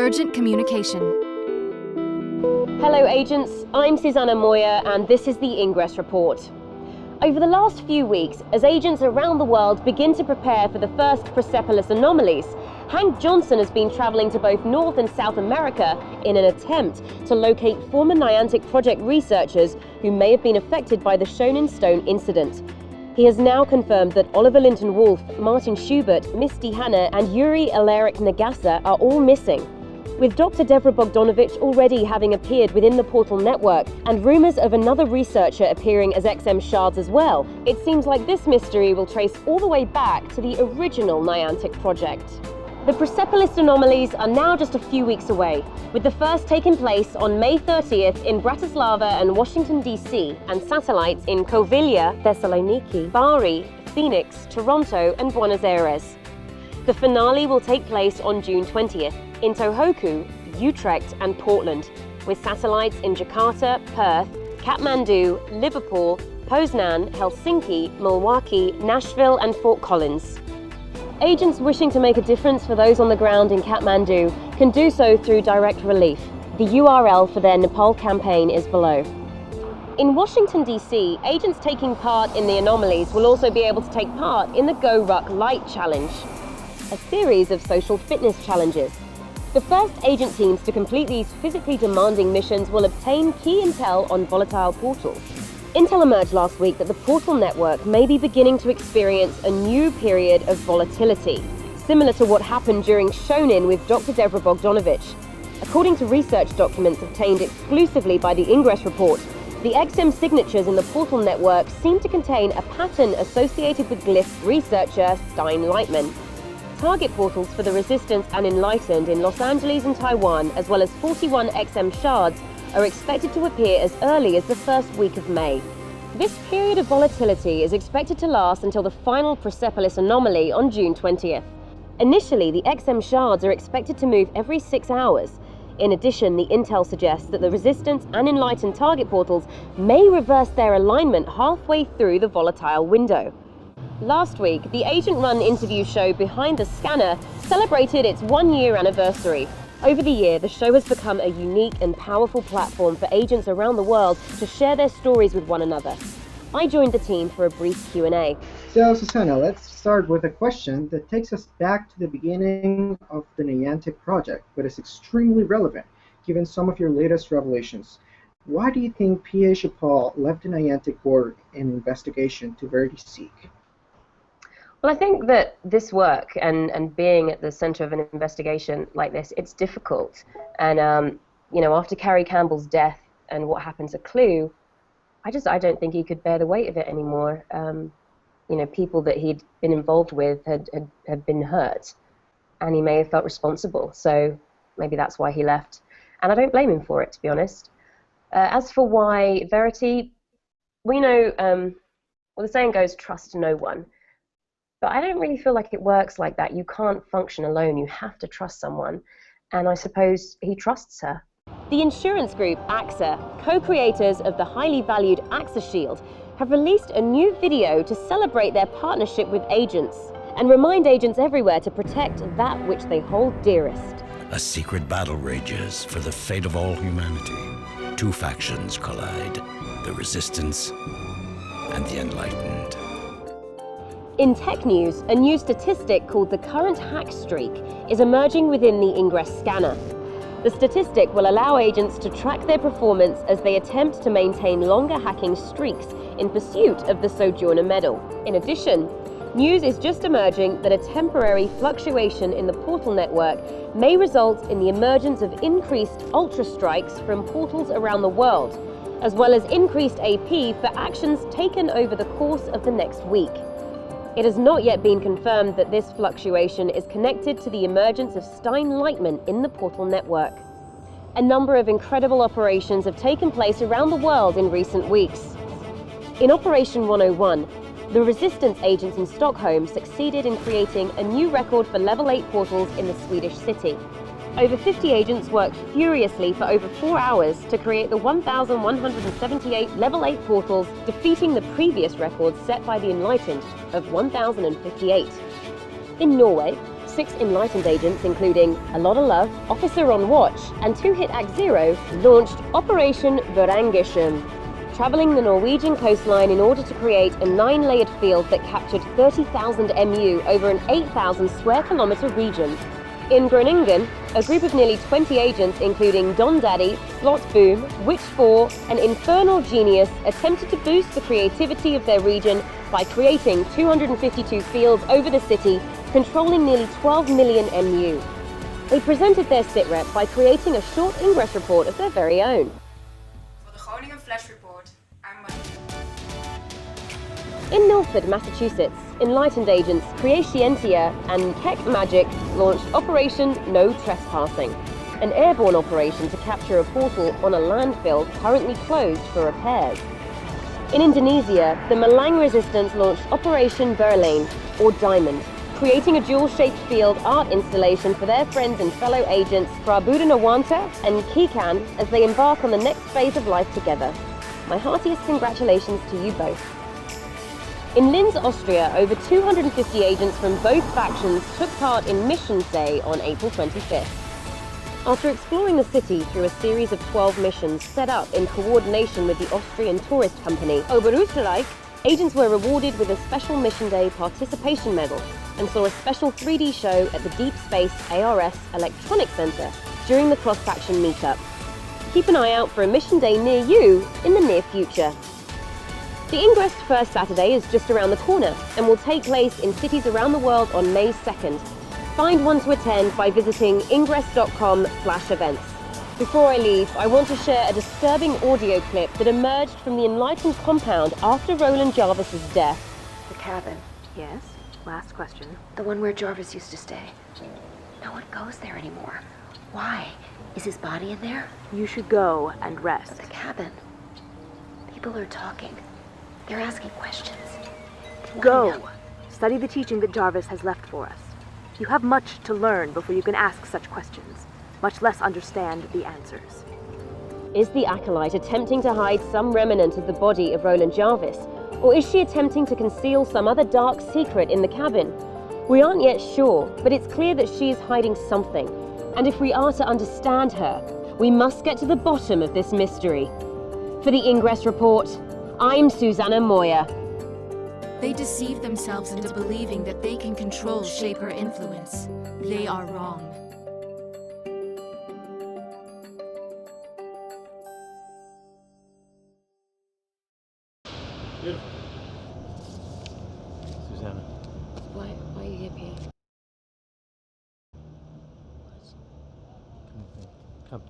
Urgent communication. Hello agents, I'm Susanna Moyer and this is the Ingress Report. Over the last few weeks, as agents around the world begin to prepare for the first Persepolis Anomalies, Hank Johnson has been travelling to both North and South America in an attempt to locate former Niantic Project researchers who may have been affected by the Shonen Stone incident. He has now confirmed that Oliver Linton-Wolf, Martin Schubert, Misty Hanna and Yuri Alaric Nagasa are all missing. With Dr. Deborah Bogdanovich already having appeared within the Portal network and rumours of another researcher appearing as XM shards as well, it seems like this mystery will trace all the way back to the original Niantic Project. The Persepolis Anomalies are now just a few weeks away, with the first taking place on May 30th in Bratislava and Washington D.C, and satellites in Kovilia, Thessaloniki, Bari, Phoenix, Toronto and Buenos Aires. The finale will take place on June 20th in Tohoku, Utrecht and Portland, with satellites in Jakarta, Perth, Kathmandu, Liverpool, Poznan, Helsinki, Milwaukee, Nashville and Fort Collins. Agents wishing to make a difference for those on the ground in Kathmandu can do so through Direct Relief. The URL for their Nepal campaign is below. In Washington D.C, agents taking part in the anomalies will also be able to take part in the GORUCK Light challenge, a series of social fitness challenges. The first agent teams to complete these physically demanding missions will obtain key intel on Volatile Portal. Intel emerged last week that the Portal network may be beginning to experience a new period of volatility, similar to what happened during Shonen with Dr. Deborah Bogdanovich. According to research documents obtained exclusively by the Ingress Report, the XM signatures in the Portal network seem to contain a pattern associated with Glyph's researcher Stein Lightman. Target portals for the Resistance and Enlightened in Los Angeles and Taiwan, as well as 41 XM shards, are expected to appear as early as the first week of May. This period of volatility is expected to last until the final Persepolis Anomaly on June 20th. Initially, the XM shards are expected to move every 6 hours. In addition, the intel suggests that the Resistance and Enlightened target portals may reverse their alignment halfway through the volatile window. Last week, the agent-run interview show Behind the Scanner celebrated its 1-year anniversary. Over the year, the show has become a unique and powerful platform for agents around the world to share their stories with one another. I joined the team for a brief Q&A. So, Susanna, let's start with a question that takes us back to the beginning of the Niantic Project, but is extremely relevant, given some of your latest revelations. Why do you think P.A. Chapal left the Niantic board in investigation to Verity Seek? Well, I think that this work and being at the center of an investigation like this, it's difficult. And, after Carrie Campbell's death and what happened to Clue, I don't think he could bear the weight of it anymore. People that he'd been involved with had been hurt, and he may have felt responsible. So maybe that's why he left. And I don't blame him for it, to be honest. As for why Verity, we know, the saying goes, trust no one. But I don't really feel like it works like that. You can't function alone. You have to trust someone. And I suppose he trusts her. The insurance group AXA, co-creators of the highly valued AXA Shield, have released a new video to celebrate their partnership with agents and remind agents everywhere to protect that which they hold dearest. A secret battle rages for the fate of all humanity. Two factions collide, the Resistance and the Enlightened. In tech news, a new statistic called the current hack streak is emerging within the Ingress scanner. The statistic will allow agents to track their performance as they attempt to maintain longer hacking streaks in pursuit of the Sojourner Medal. In addition, news is just emerging that a temporary fluctuation in the Portal network may result in the emergence of increased ultra strikes from portals around the world, as well as increased AP for actions taken over the course of the next week. It has not yet been confirmed that this fluctuation is connected to the emergence of Stein Lightman in the Portal network. A number of incredible operations have taken place around the world in recent weeks. In Operation 101, the Resistance agents in Stockholm succeeded in creating a new record for level 8 portals in the Swedish city. Over 50 agents worked furiously for over 4 hours to create the 1,178 level 8 portals, defeating the previous record set by the Enlightened of 1,058. In Norway, 6 Enlightened agents, including A Lot of Love, Officer on Watch, and 2-hit Act Zero, launched Operation Verangishum, traveling the Norwegian coastline in order to create a 9-layered field that captured 30,000 MU over an 8,000 square kilometer region. In Groningen, a group of nearly 20 agents, including Don Daddy, Slot Boom, Witch 4, and Infernal Genius, attempted to boost the creativity of their region by creating 252 fields over the city, controlling nearly 12 million MU. They presented their sitrep by creating a short Ingress report of their very own. For the Groningen Flash Report, I'm In Milford, Massachusetts, Enlightened agents Creatientia and Keck Magic launched Operation No Trespassing, an airborne operation to capture a portal on a landfill currently closed for repairs. In Indonesia, the Malang Resistance launched Operation Berlin, or Diamond, creating a jewel-shaped field art installation for their friends and fellow agents Prabudinawanta and Kikan as they embark on the next phase of life together. My heartiest congratulations to you both. In Linz, Austria, over 250 agents from both factions took part in Missions Day on April 25th. After exploring the city through a series of 12 missions set up in coordination with the Austrian tourist company GORUCK Light, agents were rewarded with a special Mission Day participation medal and saw a special 3D show at the Deep Space ARS Electronic Center during the cross-faction meetup. Keep an eye out for a Mission Day near you in the near future. The Ingress First Saturday is just around the corner and will take place in cities around the world on May 2nd. Find one to attend by visiting ingress.com/events. Before I leave, I want to share a disturbing audio clip that emerged from the Enlightened compound after Roland Jarvis's death. The cabin. Yes? Last question. The one where Jarvis used to stay. No one goes there anymore. Why? Is his body in there? You should go and rest. But the cabin. People are talking. They're asking questions. They wanna know. Go! Study the teaching that Jarvis has left for us. You have much to learn before you can ask such questions, much less understand the answers. Is the Acolyte attempting to hide some remnant of the body of Roland Jarvis? Or is she attempting to conceal some other dark secret in the cabin? We aren't yet sure, but it's clear that she is hiding something. And if we are to understand her, we must get to the bottom of this mystery. For the Ingress Report, I'm Susanna Moyer. They deceive themselves into believing that they can control, shape, or influence. They are wrong. Beautiful. Susanna. Why are you here, Pierre? Come.